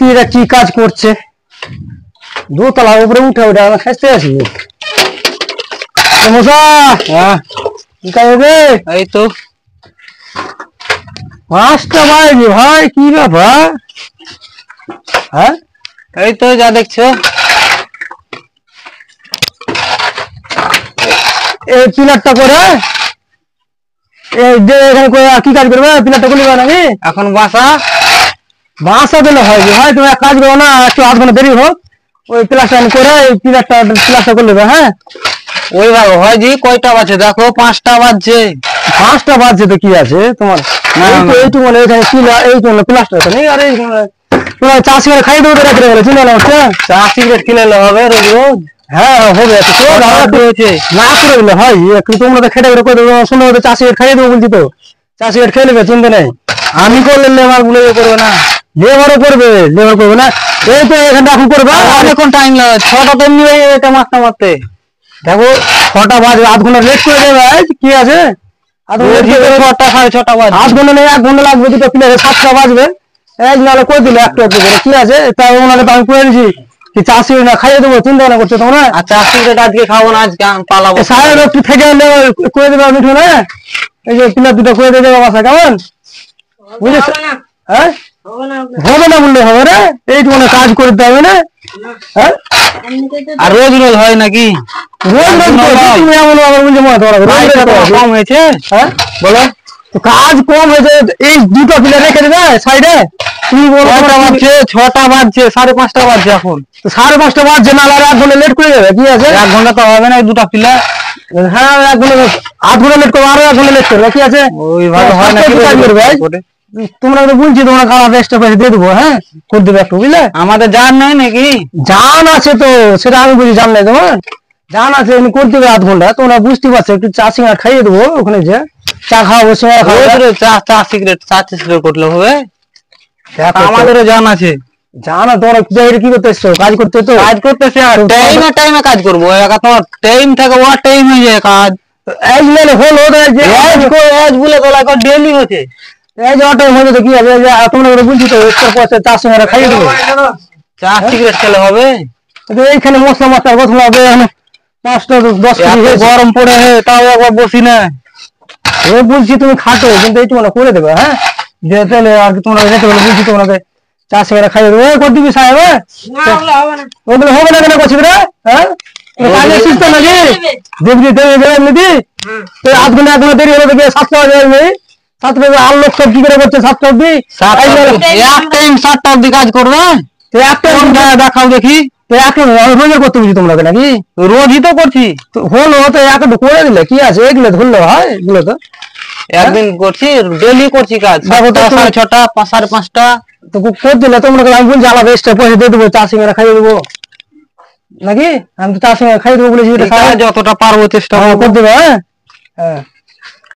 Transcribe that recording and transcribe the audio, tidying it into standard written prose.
মিস্ত্রিরা কি কাজ করছে, দোতলার উপরে উঠে উঠে আমরা খাইতে আছি। কি কাজ হবে? এই তো 5টা বাজে ভাই, কি ব্যাপার? হ্যাঁ এই তো যা দেখছো এই পিলারটা করে এই যে এখানে করে কি কাজ করবে? পিলারটা করলে নাকি এখন বাসা বাসা দিলে হয় ভাই। তুমি এক কাজ করো না, একটু 8 ঘন্টা দেরি হোক, ওই প্লাস্টার করে এই প্লাস্টার করে নেবে। হ্যাঁ ওইভাবে হয় জি। কয়টা বাজছে দেখো? 5টা বাজছে। 5টা বাজছে তো কি আছে তোমার? এইটু মানে এখানে এই প্লাস্টার নেই। আর এই তোমার চা সিগারেট খাই দেবো রাত্রে বলে চিন্তা না হচ্ছে। চা সিগারেট খেলে হবে রোজ রোজ? হ্যাঁ হবে না করে দিলে হয়। একটু তোমরা তো খেটে করে দেবো, সুন্দর মতো চা সিগারেট খাইয়ে দেবো বলছি তো। চা সিগারেট খেয়ে নেবে, চিন্তা নেই। আমি করলে লেবার গুলো করবে না? লেবারও করবে, লেবার করবে না। এই তো এখানটা এখন করবে। অনেকক্ষণ টাইম লাগে, 6টা তো এমনি হয়ে এটা মারতে মারতে। দেখো 6টা বাজে, 8 ঘন্টা লেট করে দেবে। কি আছে 6টা 6:30 বাজে। 8 ঘন্টা নেই, 1 ঘন্টা লাগবে। দুটো প্লেয়ারে 7টা বাজবে। এক নাহলে করে দিলে একটু একটু করে কি আছে? তাই ওনারে আমি করে দিয়েছি কি চা সিগারেট না খাইয়ে দেবো, চিন্তা ভাবনা করছো তোমরা। আর চা সিগারেট আজকে খাবো না, আজকে পালাবো। সাহেব একটু থেকে করে দেবে মিঠু না, এই যে প্লেয়ার দুটো করে দিয়ে দেবে বাসা, কেমন বুঝেছ? হ্যাঁ হবে না বললে হবে রে, এইটুকু কাজ করতে হবে না। হ্যাঁ আর রোজ রোজ হয় নাকি? রোজ রোজ তুমি এমন আবার বলছো মনে কম হয়েছে? হ্যাঁ বলো কাজ কম হয়েছে। এই দুটো প্লেয়ার রেখে দেবে সাইডে। তুমি বলো 6টা বাজছে, 6টা বাজছে, 5:30 বাজছে এখন। 5:30 বাজছে না, আর 1 ঘন্টা লেট করে যাবে। কি আছে 1 ঘন্টা তো হবে না, এই দুটা প্লেয়ার। হ্যাঁ 1 ঘন্টা 8 ঘন্টা লেট করবে, আরো 1 ঘন্টা লেট করবে। কি আছে ওইভাবে হয় নাকি? তোমরা তো বলছি তোমরা খারাপ এক্সট্রা পয়সা দিয়ে দেবো। হ্যাঁ করে দেবে একটু, বুঝলে? আমাদের জান নাই নাকি? জান আছে তো, সেটা আমি বুঝি, জান নাই তোমার? জান আছে, এমনি করে দেবে 8 ঘন্টা। তোমরা বুঝতে পারছো, একটু চা সিঙ্গার খাইয়ে দেবো ওখানে, যে চা খাওয়াবো, সিঙ্গার খাওয়াবো। চা সিগারেট করলে হবে? আমাদেরও জান আছে। জানা তোমরা কি করতে এসছো? কাজ করতে তো কাজ করতেছে, টাইমে টাইমে কাজ করবো। তোমার টাইম থাকে, ওর টাইম হয়ে যায় কাজ। এজ মানে হলো এজ বলে তোলা ডেলি হচ্ছে। এই যে অটো মধ্যে তো কি হবে? তোমরা বুঝছি তো, এক্সট্রা পয়সা চা সিঙ্গার খাইয়ে দেবো। চা সিগারেট খেলে হবে? এইখানে মশলা মশলা কথা হবে। 5টা 10 মিনিট গরম পড়ে, তাও একবার বসি না। বলছি তুমি খাটো, কিন্তু এইটু মানে করে দেবে। হ্যাঁ যে তাহলে আর কি তোমরা যেতে বলে বলছি তোমাকে চা সিগারেট খাইয়ে দেবো। করে দিবি সাহেব? ওগুলো হবে না কেন করছি রে? হ্যাঁ কাজের সিস্টেম নাকি? দেখবি এমনি 8 ঘন্টা 1 ঘন্টা দেরি হলে দেখবে 7টা বাজে। 7টা আর লোক সব কি করে করছে? 7টা অব্দি এক টাইম 7টা অব্দি কাজ করবে? একটা দেখাও দেখি। রোজের করতে বুঝি তোমরা নাকি? রোজই তো করছি। হলো তো একটা করে দিলে কি আছে? এগুলো ধরলে হয়? এগুলো তো একদিন করছি, ডেলি করছি কাজ। 6:30 5:30 তো করে দিলে তোমরা। আমি বলছি আলাদা এক্সট্রা পয়সা দিয়ে দেবো, চা সিঙ্গারা খাইয়ে দেবো নাকি? আমি তো চা সিঙ্গারা খাইয়ে দেবো বলেছি। যতটা পারবো চেষ্টা করে দেবে। হ্যাঁ